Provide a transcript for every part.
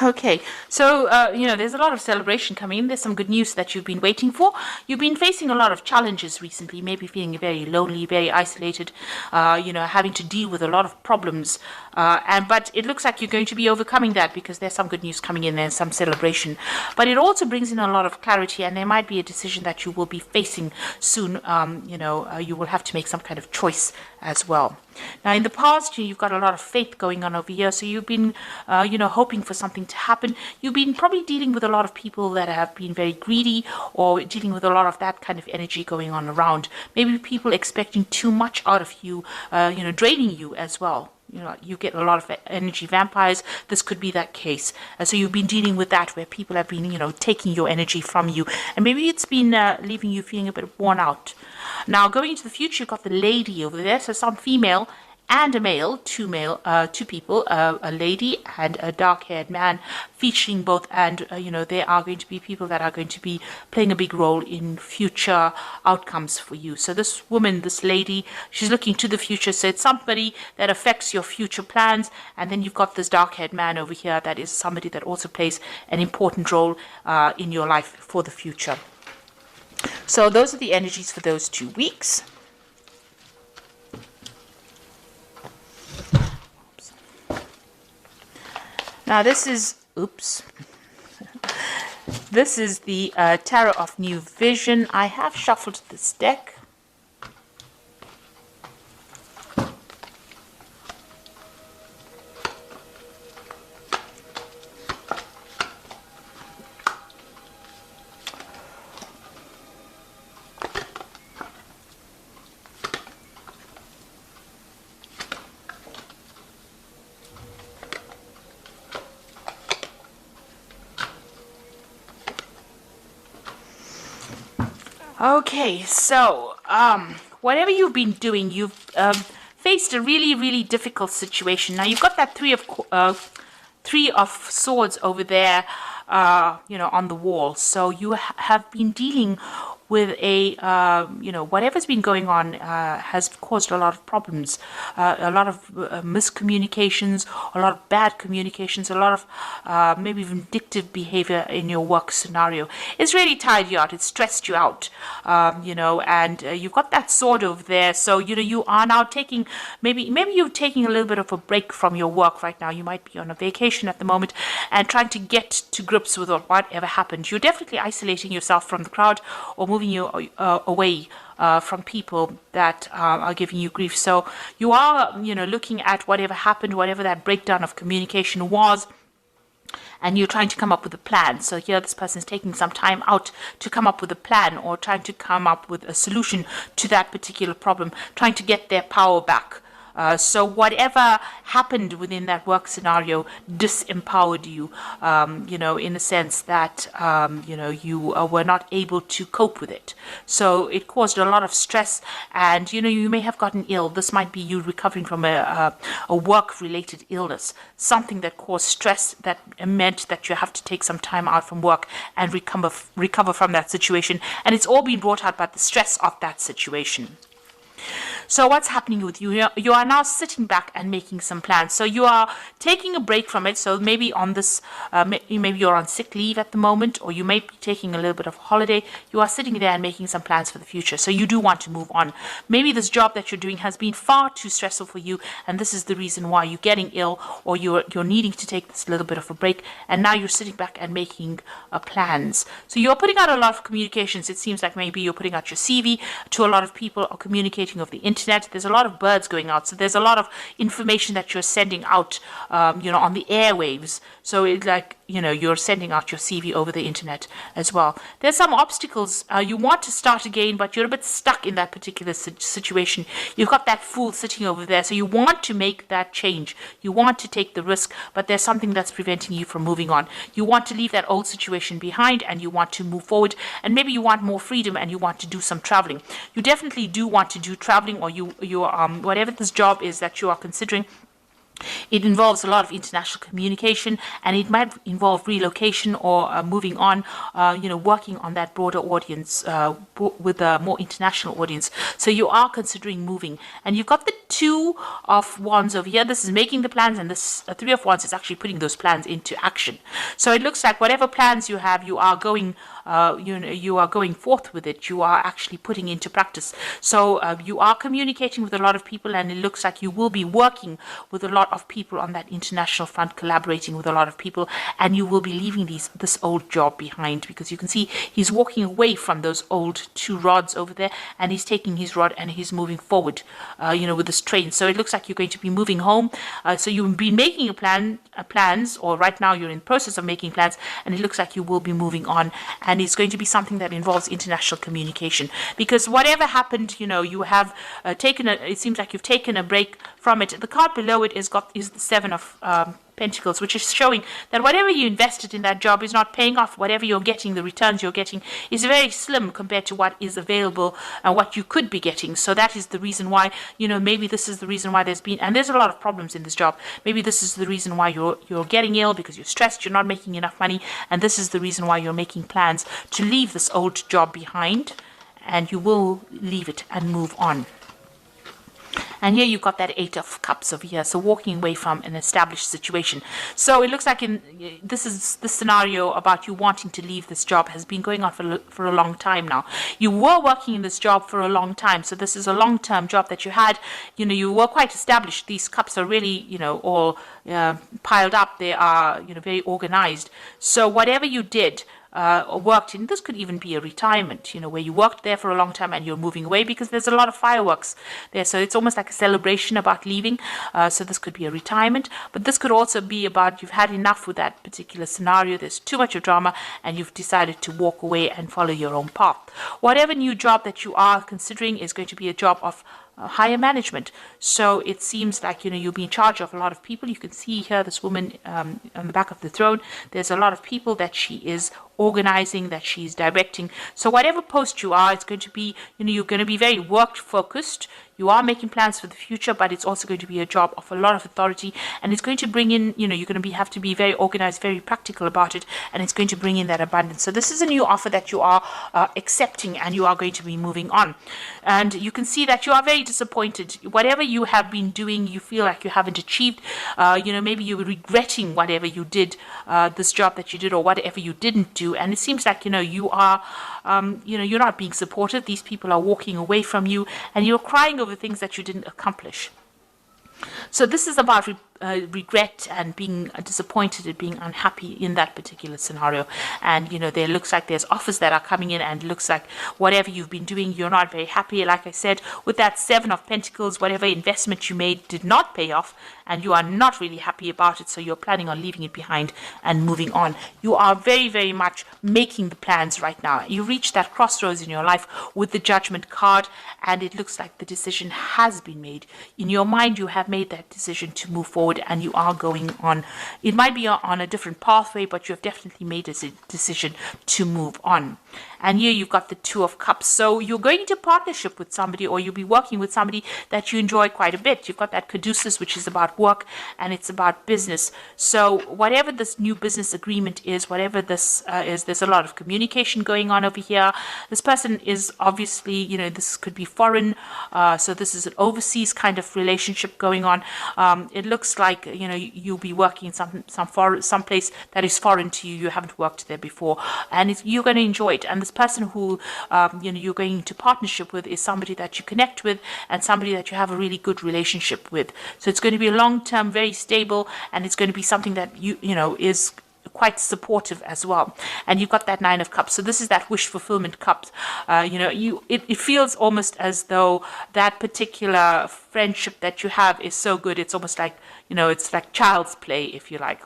Okay, so there's a lot of celebration coming in. There's some good news that you've been waiting for. You've been facing a lot of challenges recently, maybe feeling very lonely, very isolated, having to deal with a lot of problems. But it looks like you're going to be overcoming that because there's some good news coming in and some celebration. But it also brings in a lot of clarity, and there might be a decision that you will be facing soon. You will have to make some kind of choice as well. Now, in the past, you've got a lot of faith going on over here, so you've been, hoping for something to happen. You've been probably dealing with a lot of people that have been very greedy, or dealing with a lot of that kind of energy going on around. Maybe people expecting too much out of you, draining you as well. You get a lot of energy vampires. This could be that case. So you've been dealing with that where people have been, taking your energy from you. And maybe it's been leaving you feeling a bit worn out. Now, going into the future, you've got the lady over there. So some female and a male, two people, a lady and a dark-haired man, featuring both. And, they are going to be people that are going to be playing a big role in future outcomes for you. So this woman, this lady, she's looking to the future. So it's somebody that affects your future plans. And then you've got this dark-haired man over here that is somebody that also plays an important role in your life for the future. So those are the energies for those 2 weeks. Now this is the Tarot of New Vision. I have shuffled this deck. Okay, so whatever you've been doing, you've faced a really, really difficult situation. Now you've got that three of swords over there, on the wall. So you have been dealing with whatever's been going on has caused a lot of problems, a lot of miscommunications, a lot of bad communications, a lot of maybe vindictive behavior in your work scenario. It's really tired you out. It's stressed you out, and you've got that sword over there. So, you are now taking, maybe you're taking a little bit of a break from your work right now. You might be on a vacation at the moment and trying to get to grips with whatever happened. You're definitely isolating yourself from the crowd or moving you away from people that are giving you grief. So you are, looking at whatever happened, whatever that breakdown of communication was, and you're trying to come up with a plan. So here this person is taking some time out to come up with a plan or trying to come up with a solution to that particular problem, trying to get their power back. So whatever happened within that work scenario disempowered you, in the sense that, you were not able to cope with it. So it caused a lot of stress and, you may have gotten ill. This might be you recovering from a work-related illness, something that caused stress that meant that you have to take some time out from work and recover from that situation. And it's all been brought out by the stress of that situation. So what's happening with you? You are now sitting back and making some plans. So you are taking a break from it. So maybe on this, maybe you're on sick leave at the moment, or you may be taking a little bit of holiday. You are sitting there and making some plans for the future. So you do want to move on. Maybe this job that you're doing has been far too stressful for you, and this is the reason why you're getting ill, or you're needing to take this little bit of a break. And now you're sitting back and making plans. So you're putting out a lot of communications. It seems like maybe you're putting out your CV to a lot of people, or communicating over the internet. There's a lot of birds going out, so there's a lot of information that you're sending out, on the airwaves. So it's like, you're sending out your CV over the internet as well. There's some obstacles. You want to start again, but you're a bit stuck in that particular situation. You've got that fool sitting over there, so you want to make that change. You want to take the risk, but there's something that's preventing you from moving on. You want to leave that old situation behind, and you want to move forward, and maybe you want more freedom, and you want to do some traveling. You definitely do want to do traveling, or you whatever this job is that you are considering, It involves a lot of international communication, and it might involve relocation or moving on, working on that broader audience with a more international audience. So you are considering moving, and you've got the Two of Wands over here. This is making the plans, and this Three of Wands is actually putting those plans into action. So it looks like whatever plans you have, you are going you are going forth with it. You are actually putting into practice. So you are communicating with a lot of people, and it looks like you will be working with a lot of people on that international front, collaborating with a lot of people, and you will be leaving this old job behind, because you can see he's walking away from those old two rods over there, and he's taking his rod and he's moving forward, with this train. So it looks like you're going to be moving home. So you've been making plans, or right now you're in the process of making plans, and it looks like you will be moving on, and it's going to be something that involves international communication, because whatever happened, you have it seems like you've taken a break from it. The card below it is the Seven of Pentacles, which is showing that whatever you invested in that job is not paying off. Whatever you're getting, the returns you're getting is very slim compared to what is available and what you could be getting. So that is the reason why, maybe this is the reason why there's a lot of problems in this job. Maybe this is the reason why you're getting ill, because you're stressed, you're not making enough money, and this is the reason why you're making plans to leave this old job behind, and you will leave it and move on. And here you've got that Eight of Cups over here, so walking away from an established situation. So it looks like this scenario about you wanting to leave this job has been going on for a long time now. You were working in this job for a long time, so this is a long-term job that you had. You were quite established. These cups are really, all piled up. They are, very organized. So whatever you did, worked in, this could even be a retirement, where you worked there for a long time and you're moving away, because there's a lot of fireworks there. So it's almost like a celebration about leaving. So this could be a retirement, but this could also be about you've had enough with that particular scenario. There's too much of drama, and you've decided to walk away and follow your own path. Whatever new job that you are considering is going to be a job of higher management. So it seems like you'll be in charge of a lot of people. You can see here this woman on the back of the throne. There's a lot of people that she is organizing, that she's directing. So whatever post you are, it's going to be, you're going to be very work focused. You are making plans for the future, but it's also going to be a job of a lot of authority, and it's going to bring in, you're going to have to be very organized, very practical about it, and it's going to bring in that abundance. So this is a new offer that you are accepting, and you are going to be moving on. And you can see that you are very disappointed. Whatever you have been doing, you feel like you haven't achieved. Maybe you're regretting whatever you did, this job that you did, or whatever you didn't do. And it seems like, you are, you're not being supported. These people are walking away from you, and you're crying over things that you didn't accomplish. So this is about regret and being disappointed and being unhappy in that particular scenario. And there looks like there's offers that are coming in, and looks like whatever you've been doing, you're not very happy. Like I said, with that Seven of Pentacles, whatever investment you made did not pay off, and you are not really happy about it. So you're planning on leaving it behind and moving on. You are very, very much making the plans right now. You reach that crossroads in your life with the Judgment card, and it looks like the decision has been made. In your mind, you have made that decision to move forward, and you are going on. It might be on a different pathway, but you have definitely made a decision to move on. And here you've got the Two of Cups. So you're going into partnership with somebody, or you'll be working with somebody that you enjoy quite a bit. You've got that Caduceus, which is about work, and it's about business. So whatever this new business agreement is, whatever this is, there's a lot of communication going on over here. This person is obviously, this could be foreign. So this is an overseas kind of relationship going on. It looks like, you'll be working in some place that is foreign to you. You haven't worked there before, and you're going to enjoy it. And this person who you're going into partnership with is somebody that you connect with, and somebody that you have a really good relationship with. So it's going to be long-term, very stable, and it's going to be something that is quite supportive as well. And you've got that Nine of Cups. So this is that wish fulfillment cup. It feels almost as though that particular friendship that you have is so good. It's almost like, it's like child's play, if you like.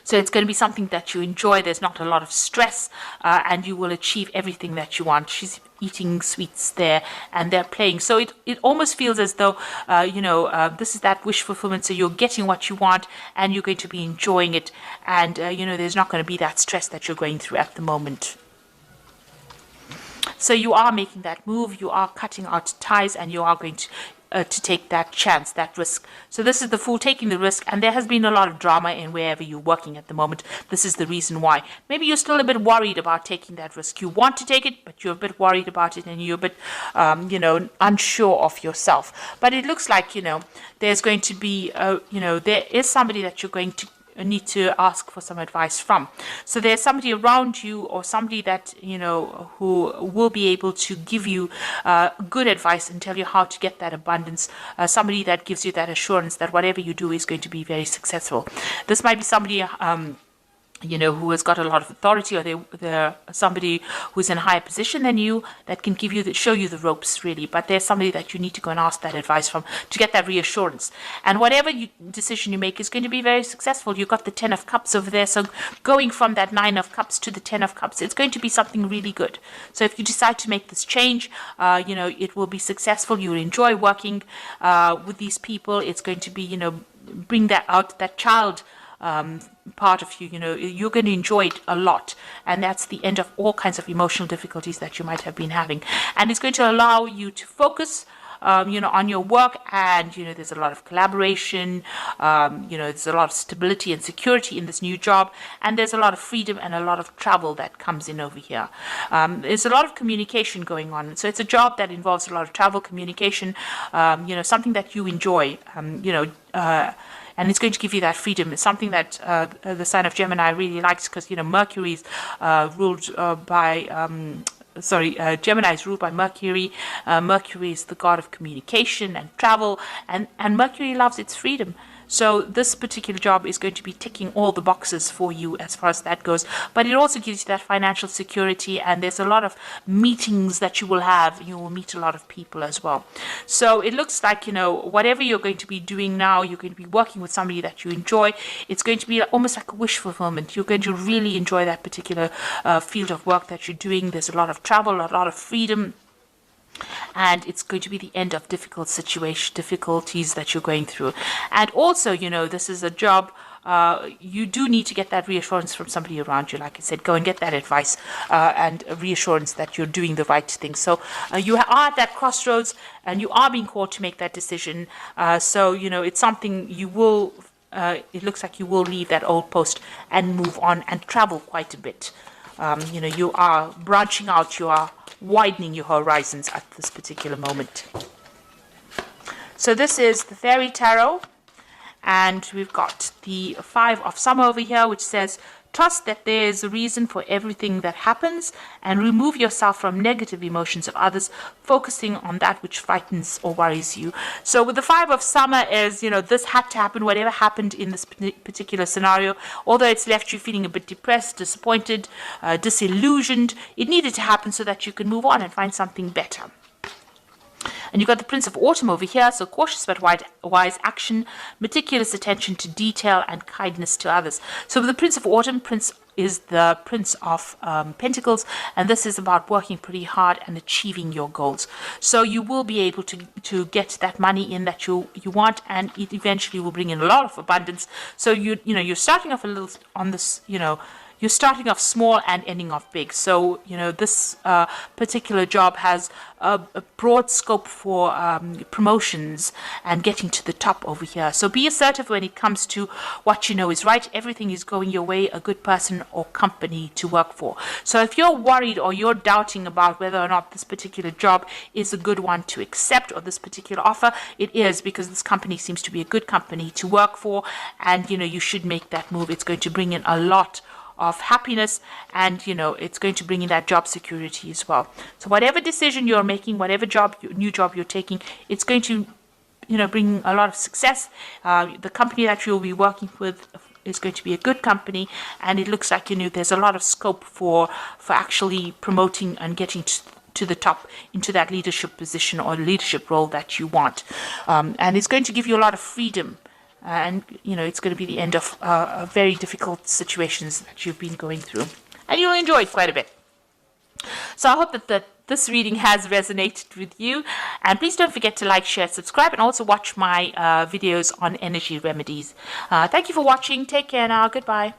So it's going to be something that you enjoy. There's not a lot of stress, and you will achieve everything that you want. She's eating sweets there, and they're playing. So it almost feels as though, this is that wish fulfillment. So you're getting what you want, and you're going to be enjoying it. And, there's not going to be that stress that you're going through at the moment. So you are making that move, you are cutting out ties, and you are going to, to take that chance, that risk. So this is the Fool taking the risk, and there has been a lot of drama in wherever you're working at the moment. This is the reason why. Maybe you're still a bit worried about taking that risk. You want to take it, but you're a bit worried about it, and you're a bit, unsure of yourself. But it looks like, there's going to be, there is somebody that you're going to need to ask for some advice from. So there's somebody around you, or somebody that who will be able to give you good advice and tell you how to get that abundance, somebody that gives you that assurance that whatever you do is going to be very successful. This might be somebody who has got a lot of authority, or they're somebody who's in a higher position than you that can show you the ropes, really. But there's somebody that you need to go and ask that advice from to get that reassurance. And whatever decision you make is going to be very successful. You've got the 10 of Cups over there. So going from that 9 of Cups to the 10 of Cups, it's going to be something really good. So if you decide to make this change, it will be successful. You'll enjoy working with these people. It's going to be, bring that out, that child part of you, you're going to enjoy it a lot, and that's the end of all kinds of emotional difficulties that you might have been having, and it's going to allow you to focus on your work, and there's a lot of collaboration, there's a lot of stability and security in this new job, and there's a lot of freedom and a lot of travel that comes in over here. There's a lot of communication going on, so it's a job that involves a lot of travel, communication, something that you enjoy, and it's going to give you that freedom. It's something that the sign of Gemini really likes, because Mercury's ruled by Gemini is ruled by Mercury. Mercury is the god of communication and travel, and Mercury loves its freedom. So this particular job is going to be ticking all the boxes for you as far as that goes. But it also gives you that financial security, and there's a lot of meetings that you will have. You will meet a lot of people as well. So it looks like, whatever you're going to be doing now, you're going to be working with somebody that you enjoy. It's going to be almost like a wish fulfillment. You're going to really enjoy that particular field of work that you're doing. There's a lot of travel, a lot of freedom. And it's going to be the end of difficulties that you're going through. And also, this is a job, you do need to get that reassurance from somebody around you. Like I said, go and get that advice and a reassurance that you're doing the right thing. So you are at that crossroads, and you are being called to make that decision. So, it's something you will, it looks like you will leave that old post and move on and travel quite a bit. You are branching out, you are widening your horizons at this particular moment. So this is the Fairy Tarot, and we've got the 5 of Summer over here, which says, trust that there is a reason for everything that happens, and remove yourself from negative emotions of others, focusing on that which frightens or worries you. So with the 5 of Summer is, this had to happen, whatever happened in this particular scenario, although it's left you feeling a bit depressed, disappointed, disillusioned, it needed to happen so that you can move on and find something better. And you've got the Prince of Autumn over here, so cautious but wise action, meticulous attention to detail, and kindness to others. So with the Prince of Autumn, Prince is the Prince of Pentacles, and this is about working pretty hard and achieving your goals. So you will be able to get that money in that you want, and it eventually will bring in a lot of abundance. So you're starting off a little on this, you're starting off small and ending off big. So, this particular job has a broad scope for promotions and getting to the top over here. So be assertive when it comes to what you know is right. Everything is going your way, a good person or company to work for. So if you're worried or you're doubting about whether or not this particular job is a good one to accept, or this particular offer, it is, because this company seems to be a good company to work for, and, you should make that move. It's going to bring in a lot of happiness, and it's going to bring in that job security as well. So whatever decision you're making, whatever new job you're taking, it's going to bring a lot of success. The company that you'll be working with is going to be a good company, and it looks like there's a lot of scope for actually promoting and getting to the top into that leadership position or leadership role that you want, and it's going to give you a lot of freedom. And, it's going to be the end of very difficult situations that you've been going through. And you'll enjoy it quite a bit. So I hope that this reading has resonated with you. And please don't forget to like, share, subscribe, and also watch my videos on energy remedies. Thank you for watching. Take care now. Goodbye.